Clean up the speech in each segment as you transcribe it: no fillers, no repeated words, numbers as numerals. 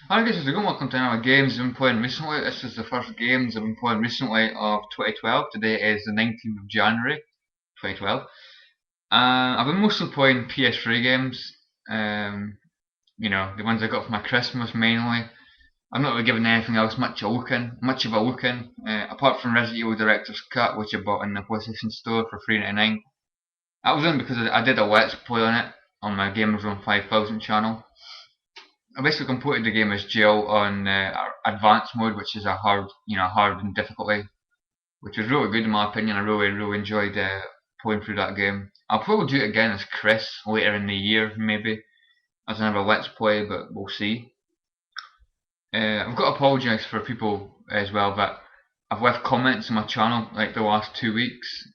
I guess it's a good welcome to another games I've been playing recently. This is the first games I've been playing recently of 2012. Today is the 19th of January 2012. I've been mostly playing PS3 games. The ones I got for my Christmas mainly. I'm not really giving anything else much of a look in, apart from Resident Evil Director's Cut, which I bought in the PlayStation Store for £3.99. That was in because I did a Let's Play on it on my Gamerzone 5000 channel. I basically completed the game as Jill on advanced mode, which is a hard and difficulty, which was really good in my opinion. I really enjoyed playing through that game. I'll probably do it again as Chris later in the year, maybe as another Let's Play, but we'll see. I've got to apologise for people as well that I've left comments on my channel like the last 2 weeks.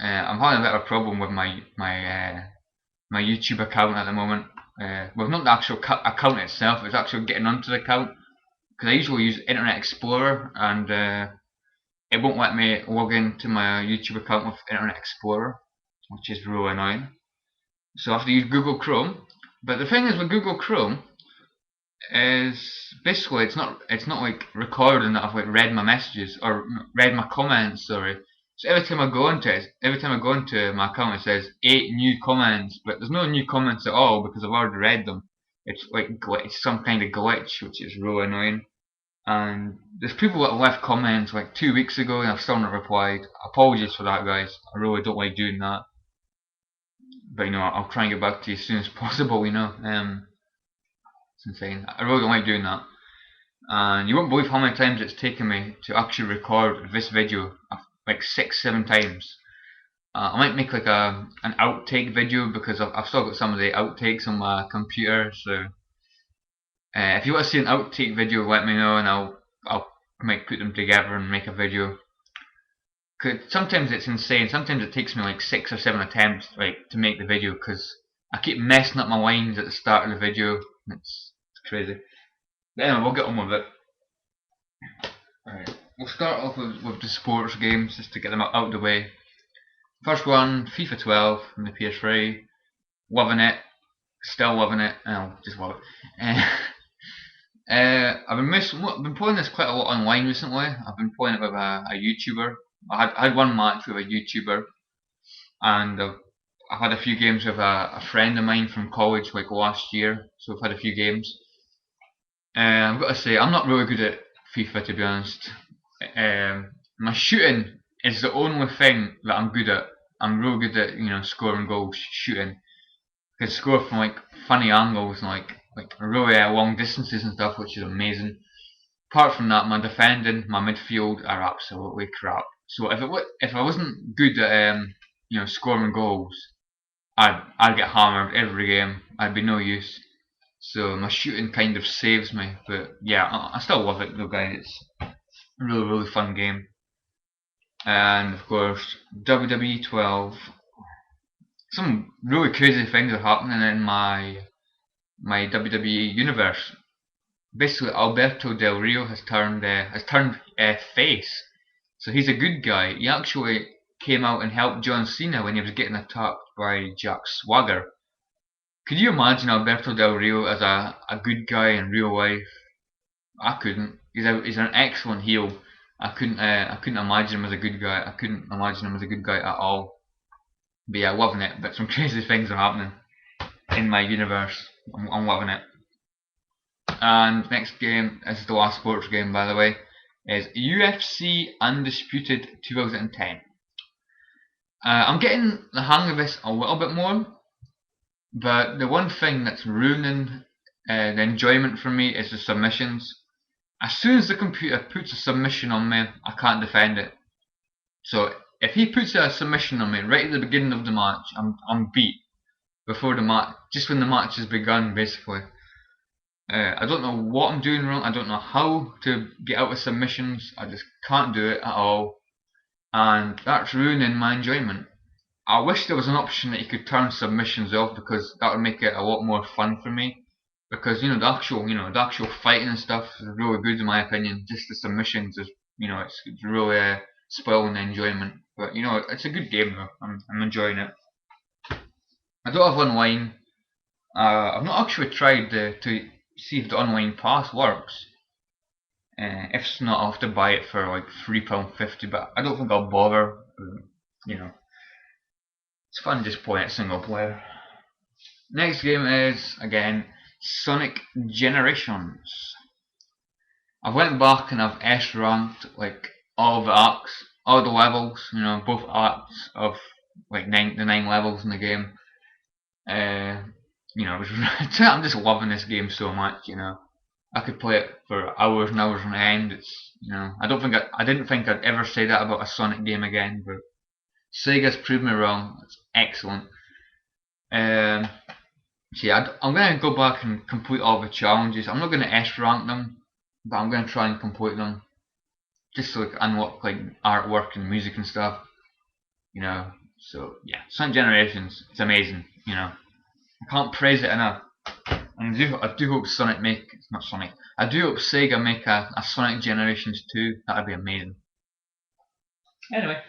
I'm having a bit of a problem with my YouTube account at the moment. Well, not the actual account itself, it's actually getting onto the account. Because I usually use Internet Explorer and it won't let me log into my YouTube account with Internet Explorer, which is really annoying. So I have to use Google Chrome. But the thing is with Google Chrome is basically it's not like recording that I've like read my messages or read my comments, sorry. So every time I go into my account, it says 8 new comments, but there's no new comments at all because I've already read them. It's like it's some kind of glitch, which is really annoying. And there's people that left comments like 2 weeks ago, and I've still not replied. Apologies for that, guys. I really don't like doing that, but I'll try and get back to you as soon as possible. It's insane. I really don't like doing that. And you won't believe how many times it's taken me to actually record this video, like 6-7 times. I might make like an outtake video because I've still got some of the outtakes on my computer. So if you want to see an outtake video, let me know and I'll might put them together and make a video. Cause sometimes it's insane. Sometimes it takes me like 6 or 7 attempts to make the video because I keep messing up my lines at the start of the video. It's crazy. But anyway, we'll get on with it. Alright, we'll start off with the sports games just to get them out of the way. First one, FIFA 12 on the PS3. Loving it. Still loving it. I'll just love it. I've been playing this quite a lot online recently. I've been playing it with a YouTuber. I had one match with a YouTuber, and I've had a few games with a friend of mine from college like last year. So we've had a few games. I've got to say, I'm not really good at FIFA, to be honest. My shooting is the only thing that I'm good at. I'm real good at scoring goals, shooting. I can score from like funny angles and like really long distances and stuff, which is amazing. Apart from that, my defending, my midfield are absolutely crap. So if I wasn't good at scoring goals, I'd get hammered every game. I'd be no use. So my shooting kind of saves me, but yeah, I still love it though, guys. It's a really fun game. And of course, WWE 12. Some really crazy things are happening in my WWE universe. Basically, Alberto Del Rio has turned face. So he's a good guy. He actually came out and helped John Cena when he was getting attacked by Jack Swagger. Could you imagine Alberto Del Rio as a good guy in real life? I couldn't. He's an excellent heel. I couldn't imagine him as a good guy. I couldn't imagine him as a good guy at all. But yeah, loving it. But some crazy things are happening in my universe. I'm loving it. And next game, this is the last sports game by the way, is UFC Undisputed 2010. I'm getting the hang of this a little bit more, but the one thing that's ruining the enjoyment for me is the submissions. As soon as the computer puts a submission on me, I can't defend it. So if he puts a submission on me right at the beginning of the match, I'm beat before the match, just when the match has begun, basically. I don't know what I'm doing wrong. I don't know how to get out of submissions. I just can't do it at all, and that's ruining my enjoyment. I wish there was an option that you could turn submissions off because that would make it a lot more fun for me. Because the actual fighting and stuff is really good in my opinion. Just the submissions is it's really spoiling the enjoyment. But it's a good game though. I'm enjoying it. I don't have online. I've not actually tried to see if the online pass works. If it's not, I'll have to buy it for like £3.50, but I don't think I'll bother. You know, it's fun just playing it single player. Next game is, again, Sonic Generations. I've went back and I've S-ranked like all the arcs, all the levels, both arcs of like the 9 levels in the game. I'm just loving this game so much, I could play it for hours and hours on end. I didn't think I'd ever say that about a Sonic game again, but Sega's proved me wrong. It's excellent. So yeah, I'm going to go back and complete all the challenges. I'm not going to S-rank them, but I'm going to try and complete them. Just so I can unlock like artwork and music and stuff. So yeah, Sonic Generations, it's amazing, I can't praise it enough. And I do hope I do hope Sega make a Sonic Generations 2, that'd be amazing. Anyway,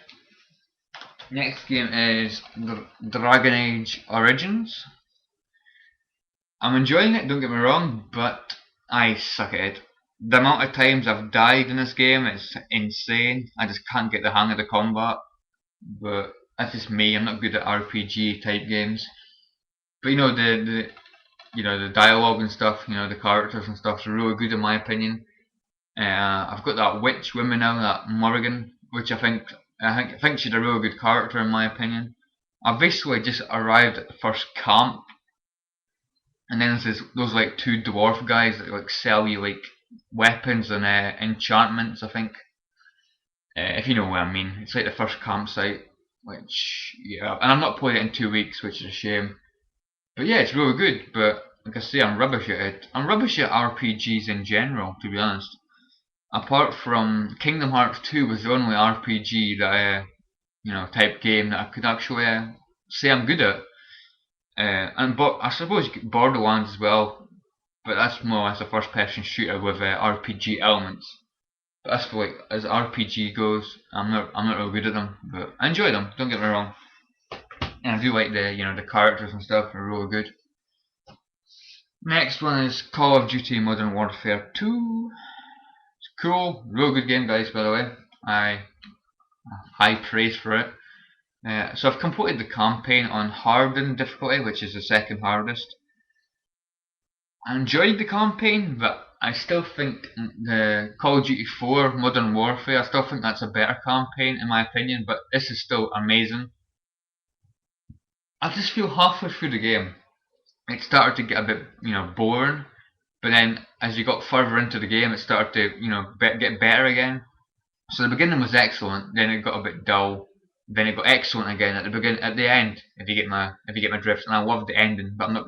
next game is Dragon Age Origins. I'm enjoying it, don't get me wrong, but I suck at it. The amount of times I've died in this game is insane. I just can't get the hang of the combat. But that's just me, I'm not good at RPG type games. But the dialogue and stuff, the characters and stuff are really good in my opinion. I've got that witch woman now, that Morrigan, which I think she's a really good character in my opinion. I've basically just arrived at the first camp, and then there's those like 2 dwarf guys that like sell you like weapons and enchantments, I think. If you know what I mean. It's like the first campsite, which, yeah, and I've not played it in 2 weeks, which is a shame. But yeah, it's really good, but like I say, I'm rubbish at it. I'm rubbish at RPGs in general, to be honest. Apart from Kingdom Hearts 2 was the only RPG that type game that I could actually say I'm good at. But I suppose you get Borderlands as well, but that's more as a first-person shooter with RPG elements. But as for like as RPG goes, I'm not real good at them, but I enjoy them. Don't get me wrong, and I do like the characters and stuff are really good. Next one is Call of Duty Modern Warfare 2. It's cool, real good game, guys. By the way, I high praise for it. So I've completed the campaign on hardened difficulty, which is the second hardest. I enjoyed the campaign, but I still think the Call of Duty 4 Modern Warfare, I still think that's a better campaign in my opinion, but this is still amazing. I just feel halfway through the game, it started to get a bit, boring, but then as you got further into the game, it started to, get better again. So the beginning was excellent, then it got a bit dull, then it got excellent again at the end, if you get my drift. And I loved the ending, but I'm not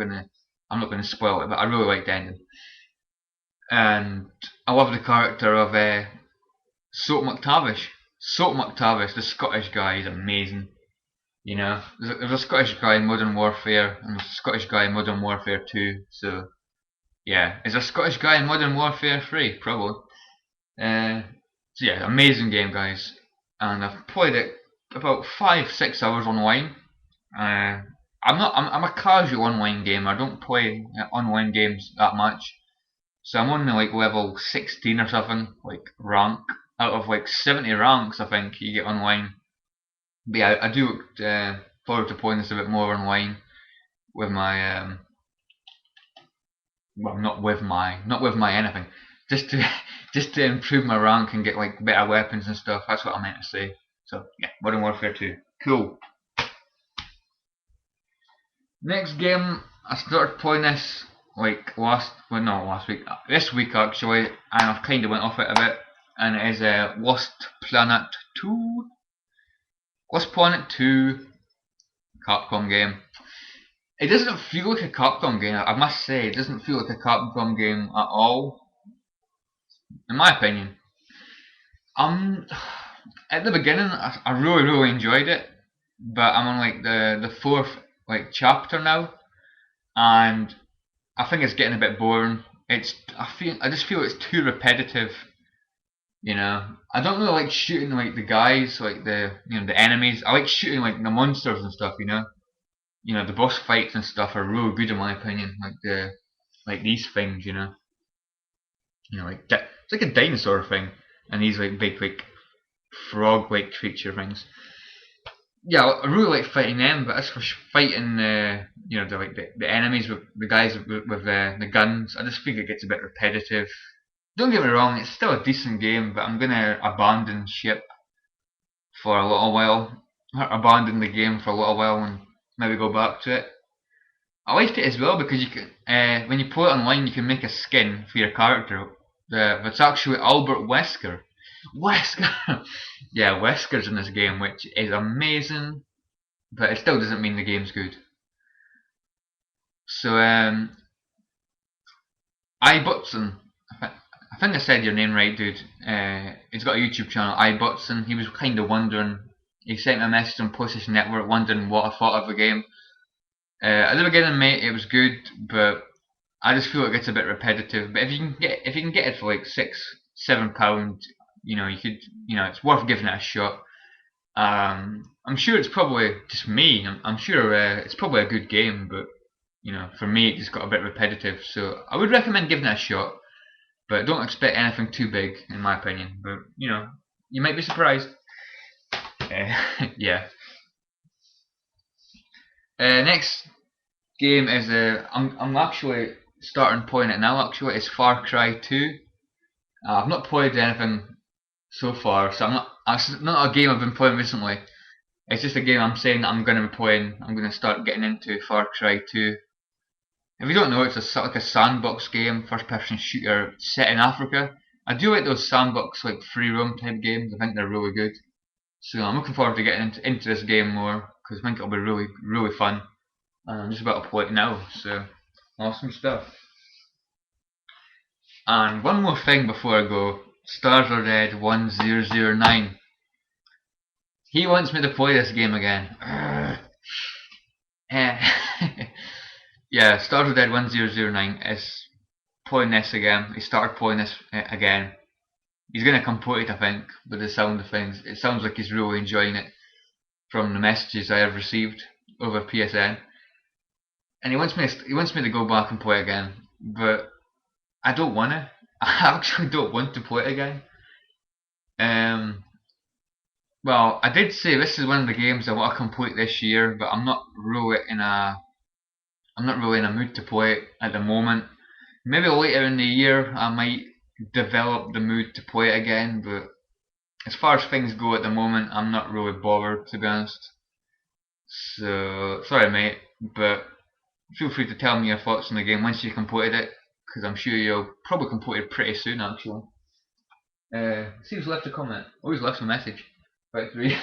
gonna spoil it, but I really liked the ending. And I love the character of Soap McTavish. Soap McTavish, the Scottish guy, is amazing. There's a Scottish guy in Modern Warfare, and there's a Scottish guy in Modern Warfare 2, so yeah. Is there a Scottish guy in Modern Warfare 3? Probably. So yeah, amazing game, guys. And I've played it about 5-6 hours online. I'm a casual online gamer. I don't play online games that much. So I'm only like level 16 or something, like rank. Out of like 70 ranks, I think you get online. But yeah, I do look forward to playing this a bit more online with my well, not with my anything, just to improve my rank and get like better weapons and stuff. That's what I meant to say. So yeah, Modern Warfare 2, cool. Next game, I started playing this like this week actually, and I've kind of went off it a bit, and it is Lost Planet 2. Lost Planet 2, Capcom game. It doesn't feel like a Capcom game, I must say. It doesn't feel like a Capcom game at all, in my opinion. At the beginning, I really enjoyed it, but I'm on like the 4th like chapter now, and I think it's getting a bit boring. I just feel it's too repetitive. I don't really like shooting like the guys, like the enemies. I like shooting like the monsters and stuff. The boss fights and stuff are really good in my opinion. Like like these things, you know, like it's like a dinosaur thing, and these like big like frog-like creature things. Yeah, I really like fighting them, but as for fighting, the enemies with the guys with the guns, I just think it gets a bit repetitive. Don't get me wrong, it's still a decent game, but I'm gonna abandon ship for a little while, abandon the game for a little while, and maybe go back to it. I liked it as well because you can, when you play it online, you can make a skin for your character. It's actually Albert Wesker. Wesker, yeah, Wesker's in this game, which is amazing, but it still doesn't mean the game's good. So, iButson, I think I said your name right, dude. He's got a YouTube channel, iButson. He was kind of wondering. He sent me a message on PlayStation Network, wondering what I thought of the game. At the beginning, mate, it was good, but I just feel it gets a bit repetitive. But if you can get it for like £6-7, you could, it's worth giving it a shot. I'm sure it's probably just me. I'm sure it's probably a good game, but for me, it just got a bit repetitive. So I would recommend giving it a shot, but don't expect anything too big, in my opinion. But you might be surprised. Yeah. Next game is I'm actually starting playing it now. Actually, it's Far Cry 2. I've not played anything so far, so it's not a game I've been playing recently. It's just a game I'm saying that I'm going to be playing. I'm going to start getting into Far Cry 2. If you don't know, it's like a sandbox game, first-person shooter set in Africa. I do like those sandbox like free roam type games. I think they're really good. So I'm looking forward to getting into this game more because I think it'll be really fun. And I'm just about to play it now. So awesome stuff. And one more thing before I go. Stars Are Dead 1009. He wants me to play this game again. Yeah, Stars Are Dead 1009 is playing this again. He started playing this again. He's gonna complete it, I think, with the sound of things. It sounds like he's really enjoying it from the messages I have received over PSN. And he wants me to go back and play again, but I don't want to. I actually don't want to play it again. Well, I did say this is one of the games I want to complete this year, but I'm not really in a mood to play it at the moment. Maybe later in the year I might develop the mood to play it again, but as far as things go at the moment, I'm not really bothered, to be honest. So sorry, mate, but feel free to tell me your thoughts on the game once you completed it, because I'm sure you'll probably complete it pretty soon, actually. See who's left a comment. Always left a message. Right, 3.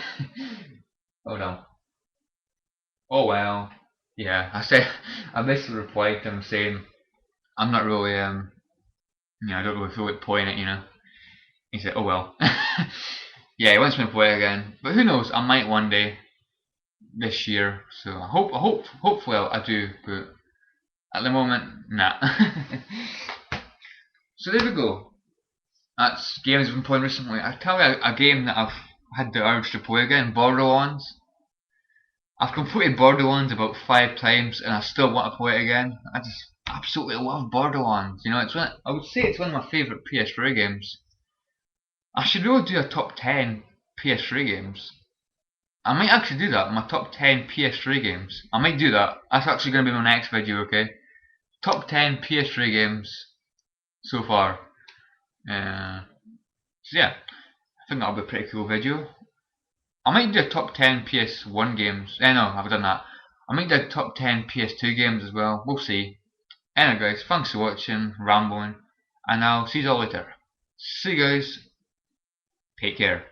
Hold on. Oh well. Yeah, I basically replied to him saying I'm not really I don't really feel like playing it. He said, oh well. Yeah, he wants me to play again, but who knows? I might one day this year. So hopefully I do, but at the moment, nah. So there we go. That's games I've been playing recently. I tell you a game that I've had the urge to play again, Borderlands. I've completed Borderlands about 5 times and I still want to play it again. I just absolutely love Borderlands. I would say it's one of my favourite PS3 games. I should really do a top 10 PS3 games. I might actually do that, my top 10 PS3 games. I might do that. That's actually going to be my next video, okay? Top 10 PS3 games so far. So yeah, I think that'll be a pretty cool video. I might do a top 10 PS1 games. No, I've done that. I might do a top 10 PS2 games as well. We'll see. Anyway guys, thanks for watching, rambling, and I'll see you all later. See you guys. Take care.